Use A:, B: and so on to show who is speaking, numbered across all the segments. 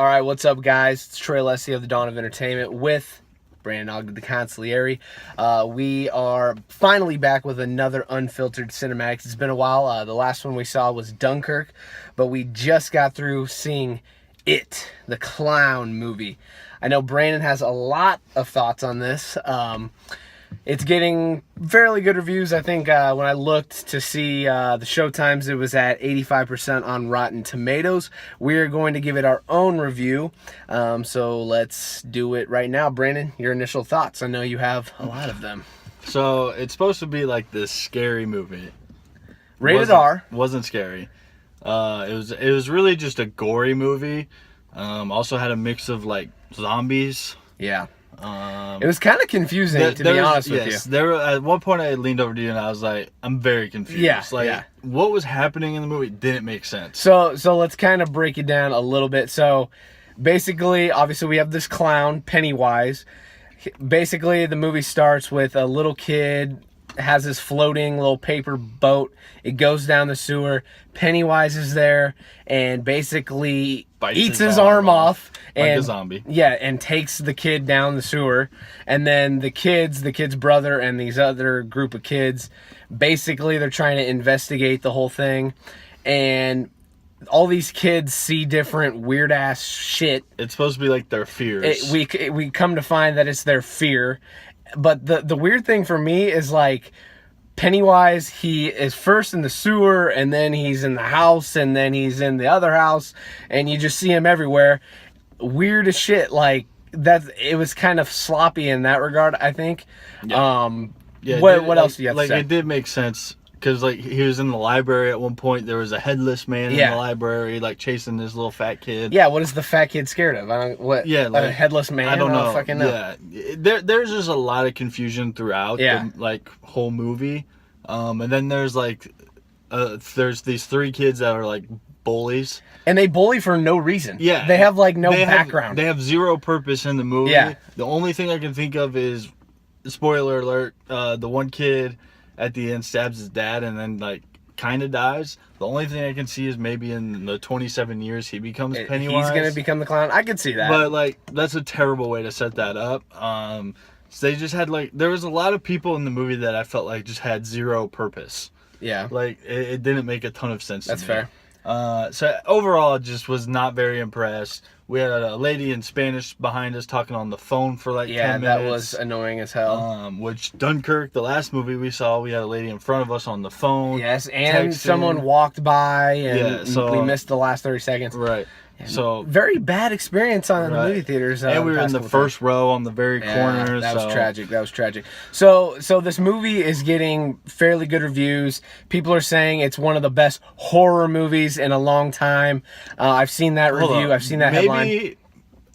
A: All right, what's up, guys? It's Trey Alessio of the Dawn of Entertainment with Brandon Ogden, the consigliere. We are finally back with another Unfiltered Cinematics. It's been a while. The last one we saw was Dunkirk, but we just got through seeing It, the clown movie. I know Brandon has a lot of thoughts on this. It's getting fairly good reviews. I think when I looked to see the showtimes, it was at 85% on Rotten Tomatoes. We're going to give it our own review. So let's do it right now. Brandon, your initial thoughts. I know you have a lot of them.
B: So it's supposed to be like this scary movie.
A: Rated R.
B: Wasn't scary. It was really just a gory movie. Also had a mix of like zombies.
A: Yeah. It was kind of confusing, to be honest with you.
B: At one point I leaned over to you and I was like, I'm very confused.
A: Yeah,
B: what was happening in the movie didn't make sense.
A: So let's kind of break it down a little bit. So basically, obviously we have this clown, Pennywise. Basically, the movie starts with a little kid, has this floating little paper boat. It goes down the sewer. Pennywise is there and basically eats his arm off.
B: Like
A: and,
B: a zombie.
A: Yeah, and takes the kid down the sewer. And then the kid's brother and these other group of kids, basically they're trying to investigate the whole thing. And all these kids see different weird-ass shit.
B: It's supposed to be like their fears.
A: We come to find that it's their fear. But the weird thing for me is, like, Pennywise, he is first in the sewer, and then he's in the house, and then he's in the other house, and you just see him everywhere. Weird as shit. Like, it was kind of sloppy in that regard, I think.
B: Yeah.
A: What else do you have to say?
B: It did make sense. Because, like, he was in the library at one point. There was a headless man in the library, like, chasing this little fat kid.
A: Yeah, what is the fat kid scared of? A headless man?
B: I don't know.
A: Fucking know.
B: Yeah. There's just a lot of confusion throughout the, like, whole movie. And then there's, like, there's these three kids that are, like, bullies.
A: And they bully for no reason.
B: Yeah.
A: They have, like, no background.
B: They have zero purpose in the movie.
A: Yeah.
B: The only thing I can think of is, spoiler alert, the one kid at the end stabs his dad and then, like, kind of dies. The only thing I can see is maybe in the 27 years he becomes Pennywise.
A: He's going to become the clown. I could see that.
B: But, like, that's a terrible way to set that up. So they just had, like, there was a lot of people in the movie that I felt like just had zero purpose.
A: Yeah.
B: Like, it didn't make a ton of sense to me.
A: That's fair.
B: So overall, just was not very impressed. We had a lady in Spanish behind us talking on the phone for like 10 minutes.
A: Yeah, that was annoying as hell.
B: Which Dunkirk, the last movie we saw, we had a lady in front of us on the phone.
A: Yes, and someone walked by, and we missed the last 30 seconds.
B: Right. So
A: very bad experience on the movie theaters.
B: And we were in the first row on the very corner.
A: That was tragic. That was tragic. So this movie is getting fairly good reviews. People are saying it's one of the best horror movies in a long time. I've seen that review. I've seen that headline.
B: Maybe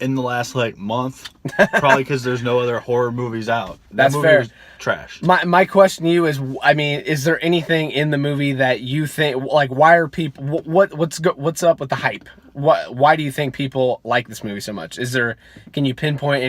B: in the last like month, probably because there's no other horror movies out.
A: That's
B: movie
A: fair.
B: Was trash.
A: My question to you is, I mean, is there anything in the movie that you think, like, why are people, what's up with the hype? Why do you think people like this movie so much? Can you pinpoint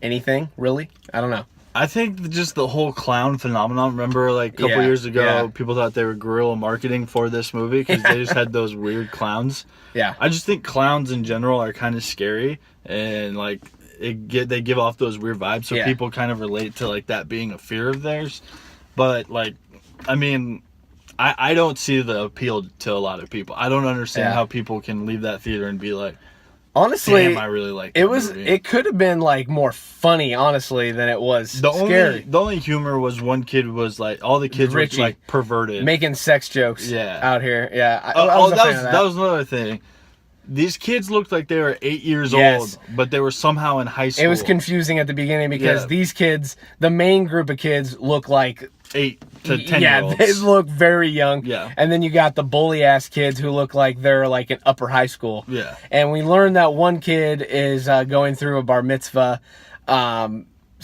A: anything really? I don't know.
B: I think just the whole clown phenomenon. Remember, like, a couple years ago, people thought they were guerrilla marketing for this movie because they just had those weird clowns.
A: Yeah.
B: I just think clowns in general are kind of scary, and like they give off those weird vibes, so people kind of relate to like that being a fear of theirs. But like, I mean, I don't see the appeal to a lot of people. I don't understand how people can leave that theater and be like,
A: honestly,
B: damn, I really like
A: it.
B: Movie.
A: It could have been like more funny, honestly, than it was scary.
B: The only humor was one kid was like, all the kids were like perverted,
A: making sex jokes. out here. Yeah.
B: That was another thing. These kids looked like they were 8 years old, but they were somehow in high school.
A: It was confusing at the beginning because these kids, the main group of kids, look like
B: 8 to 10-year-olds.
A: They look very young.
B: Yeah.
A: And then you got the bully-ass kids who look like they're like in upper high school.
B: Yeah.
A: And we learned that one kid is going through a bar mitzvah.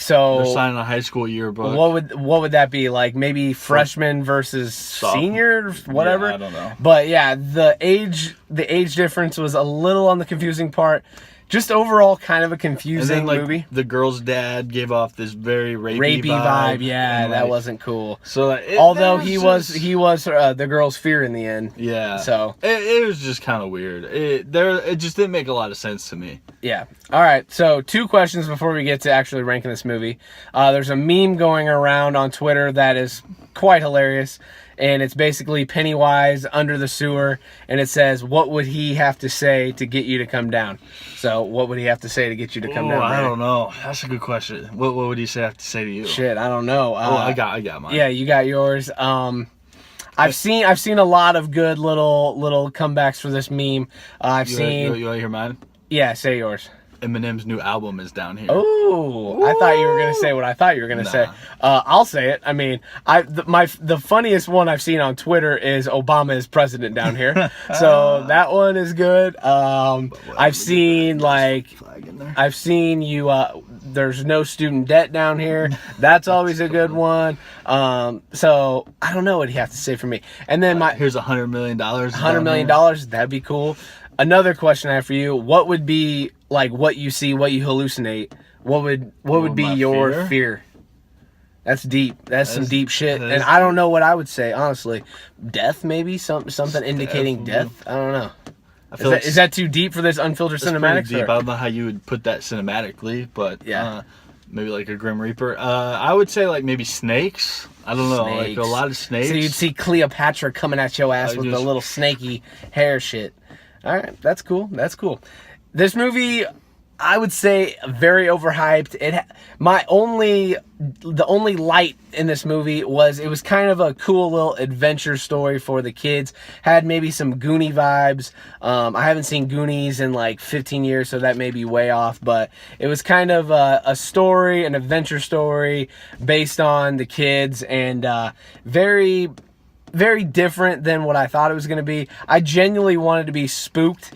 A: So
B: they're signing a high school yearbook.
A: What would that be like? Maybe freshman versus senior, whatever.
B: Yeah, I don't know.
A: But yeah, the age difference was a little on the confusing part. just overall kind of a
B: And
A: confusing
B: then, like,
A: movie.
B: the girl's dad gave off this very rapey
A: Vibe, yeah,
B: and,
A: that
B: like,
A: wasn't cool.
B: So, like,
A: Although
B: that
A: he
B: just-
A: was the girl's fear in the end.
B: Yeah.
A: So
B: it was just kind of weird. It just didn't make a lot of sense to me.
A: yeah. All right. So 2 questions before we get to actually ranking this movie. There's a meme going around on Twitter that is quite hilarious. And it's basically Pennywise under the sewer, and it says, "What would he have to say to get you to come down?" So, what would he have to say to get you to come down?
B: I
A: Brandon?
B: don't know. That's a good question. What would he have to say to you?
A: Shit, I don't know.
B: I got mine.
A: Yeah, you got yours. I've seen a lot of good little comebacks for this meme. I've seen.
B: You want to hear mine?
A: Yeah, say yours.
B: Eminem's new album is down here.
A: Oh, I thought you were gonna say what I thought you were gonna say. I'll say it. I mean, the funniest one I've seen on Twitter is Obama is president down here, so that one is good. I've seen you. There's no student debt down here. That's always a good one. So I don't know what he has to say for me. And then
B: here's $100 million.
A: $100 million. That'd be cool. Another question I have for you: what would be like what you see, what you hallucinate? What would be your fear? That's deep. That's some deep shit. And I don't know what I would say, honestly. Death, maybe something indicating death. I don't know. Is that too deep for this Unfiltered Cinematics?
B: Deep. I don't know how you would put that cinematically, but yeah, maybe like a Grim Reaper. I would say like maybe snakes. I don't know, like a lot of snakes.
A: So you'd see Cleopatra coming at your ass with the little snaky hair shit. All right, that's cool. That's cool. This movie, I would say, very overhyped. The only light in this movie was it was kind of a cool little adventure story for the kids. Had maybe some Goonie vibes. I haven't seen Goonies in like 15 years, so that may be way off. But it was kind of a story, an adventure story based on the kids, and very, very different than what I thought it was going to be. I genuinely wanted to be spooked.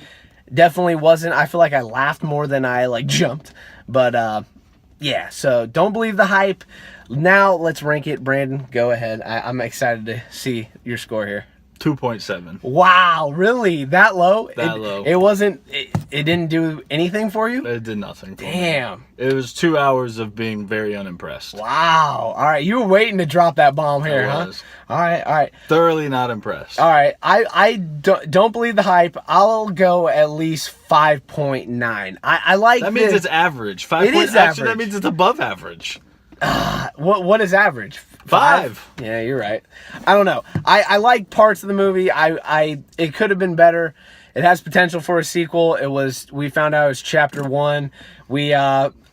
A: Definitely wasn't. I feel like I laughed more than I like jumped. But yeah, so don't believe the hype. Now let's rank it. Brandon, go ahead. I'm excited to see your score here.
B: 2.7.
A: Wow, really? That low?
B: That low.
A: It wasn't. It didn't do anything for you?
B: It did nothing for me.
A: Damn.
B: It was 2 hours of being very unimpressed.
A: Wow. All right, you were waiting to drop that bomb here, huh? All right.
B: Thoroughly not impressed.
A: All right, I don't believe the hype. I'll go at least 5.9. I like
B: that means it's average. 5.
A: It is
B: actually,
A: average.
B: that means it's above average.
A: What is average?
B: 5.
A: Yeah, you're right. I don't know. I like parts of the movie. It could have been better. It has potential for a sequel. We found out it was chapter 1.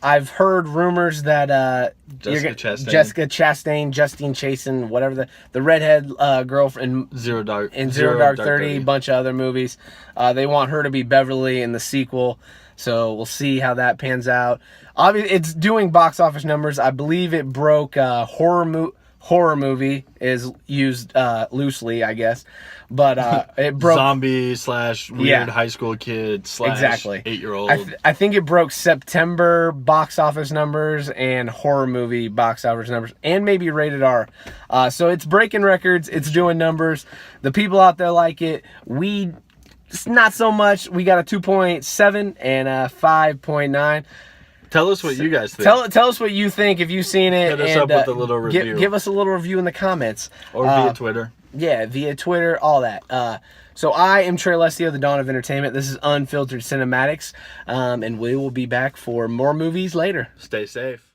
A: I've heard rumors that Jessica Chastain, Justine Chasen, whatever the redhead girlfriend
B: Zero Dark
A: 30, a bunch of other movies. They want her to be Beverly in the sequel. So we'll see how that pans out. Obviously, it's doing box office numbers. I believe it broke horror movie is used loosely, I guess, but it broke
B: zombie / weird high school kid /
A: exactly
B: 8-year-old.
A: I think it broke September box office numbers and horror movie box office numbers, and maybe rated R. So it's breaking records. It's doing numbers. The people out there like it. It's not so much. We got a 2.7 and a 5.9.
B: Tell us what you guys think.
A: Tell us what you think if you've seen it.
B: Hit us up with a little review.
A: Give us a little review in the comments.
B: Or via Twitter.
A: Yeah, via Twitter, all that. So I am Trey Alessio, the Dawn of Entertainment. This is Unfiltered Cinematics. And we will be back for more movies later.
B: Stay safe.